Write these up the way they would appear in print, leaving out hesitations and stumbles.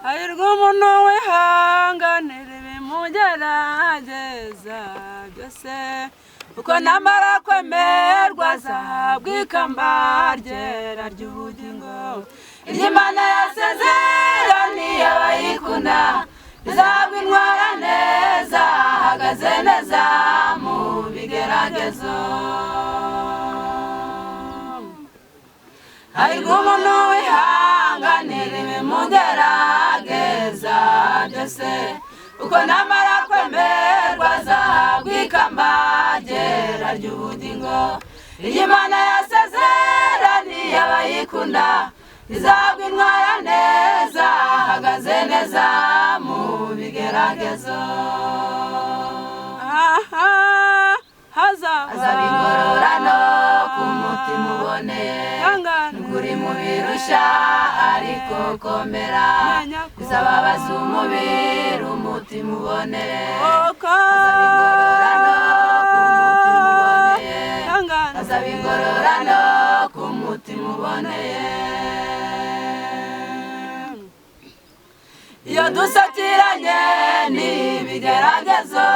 hahirwa umuntu wihanganira ibimugerageza byose kuko namara kwemerwa azahabwa ikamba ryera ry'ubugingo iry'Imana yasezeraniye abayikunda izahabwa intwara neza ahagaze neza mu bigeragezo hahirwa umuntu wihanganira ibimugerageza byose kuko namara kwemerwa azahabwa ikamba ryera ry'ubugingo iry'Imana yasezeraniye abayikunda izahabwa intwara neza ahagaze neza mu bigeragezo hazaba ingororano ku mutima uboneye uri mu birushya ariko komera bizababaza umubiri umutima uboneye hazaba ingororano ku mutima uboneye iyo dusakiranye n'ibigeragezo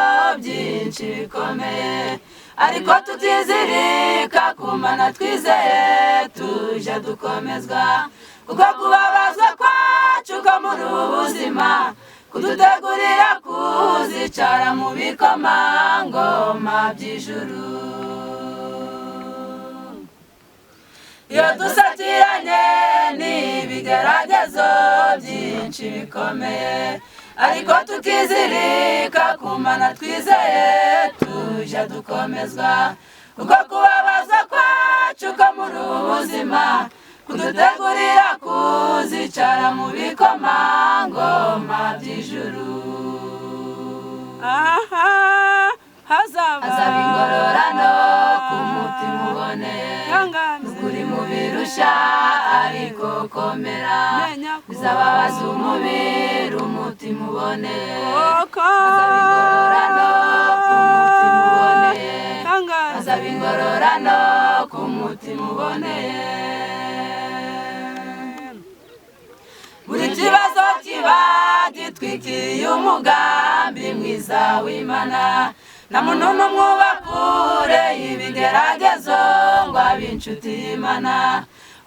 byinshi bikomeye ariko tutizirika ku Mana twizeye tuje dukomezwa kuko kubabazwa kwacu ko muri ubu buzima kudutegurira kuzicara mu bikomangoma by'ijuru iyo dusakiranye n'ibigeragezo byinshi bikomeye ariko tukizirika ku Mana twizeye tuje dukomezwa kuko kubabazwa kwacu ko muri ubu buzima kudutegurira kuzicara mu bikomangoma by'ijuru hazaba ingororano ku mutima uboneye uri mu birushya ariko komera bizababaza umubiri umutima uboneye hazaba ingororano ku mutima uboneye buri kibazo kiba gitwikiriye umugambi mwiza w'Imana nta muntu n'umwe uba kure y'ibigeragezo ngo abe inshuti y'Imana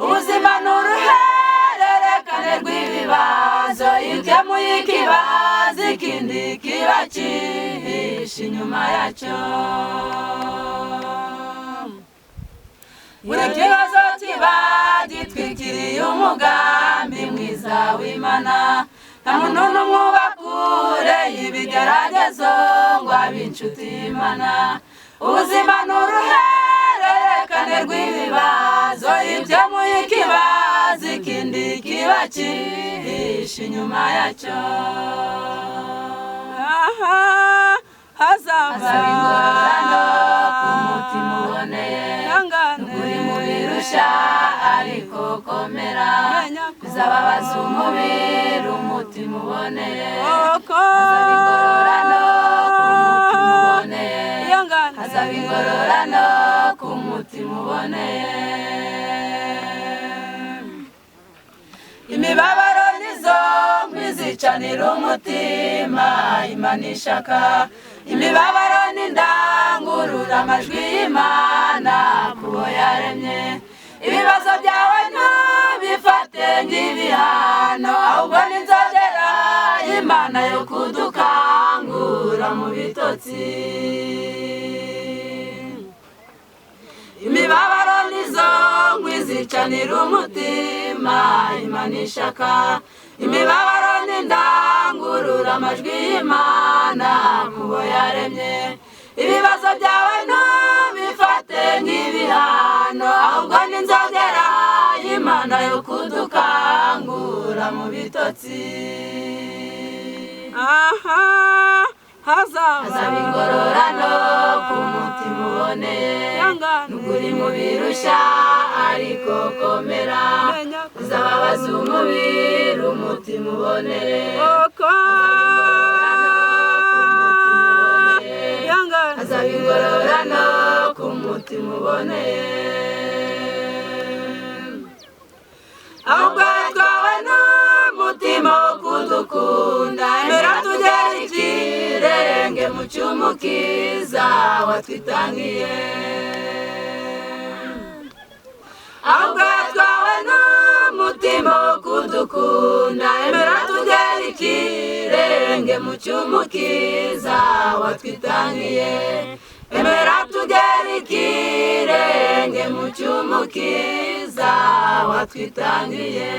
ubuzima ni uruhererekane rw'ibibazo iyo ukemuye ikibazo ikindi kiba cyihishe inyuma yacyo buri kibazo kiba gitwikiriye umugambi mwiza w'Imana nta muntu n'umwe uba kure y'ibigeragezo ngo abe inshuti y'Imana ubuzima ni uruhererekane rw'ibibazo iyo ukemuye ikibazo ikindi kiba cyihishe inyuma yacyo hazaba ingororano ku mutima uboneye uri mu birushya ariko komera bizababaza umubiri umutima uboneye hazaba ingororano ku mutima uboneye hazaba ingororano ku mutima uboneye imibabaro nizo nkwizicanira umutima Imana ishaka imibabaro n'indangurura amajwi y'Imana kubo yaremye ibibazo byawe ntubifate nk'ibihano ahubwo n'inzogera y'Imana yo kudukangura mu bitotsi imibabaro nizo nkwizicanira umutima Imana ishaka imibabaro n'indangurura amajwi y'Imana kubo yaremye ibibazo byawe ntubifate nk'ibihano ahubwo n'inzogera y'Imana yo kudukangura mu bitotsi hazaba ingororano ku mutima uboneye uri mu birushya ariko komera bizababaza umubiri umutima uboneye hazaba ingororano ku mutima uboneye ahubwo twawe n'umutima wo ikirenge mu cyumukiza watwitangiye ahubwo yatwawe n'umutima wo kudukunda emera tugere ikirenge mu cyumukiza watwitangiye emera tugere ikirenge mu cyumukiza watwitangiye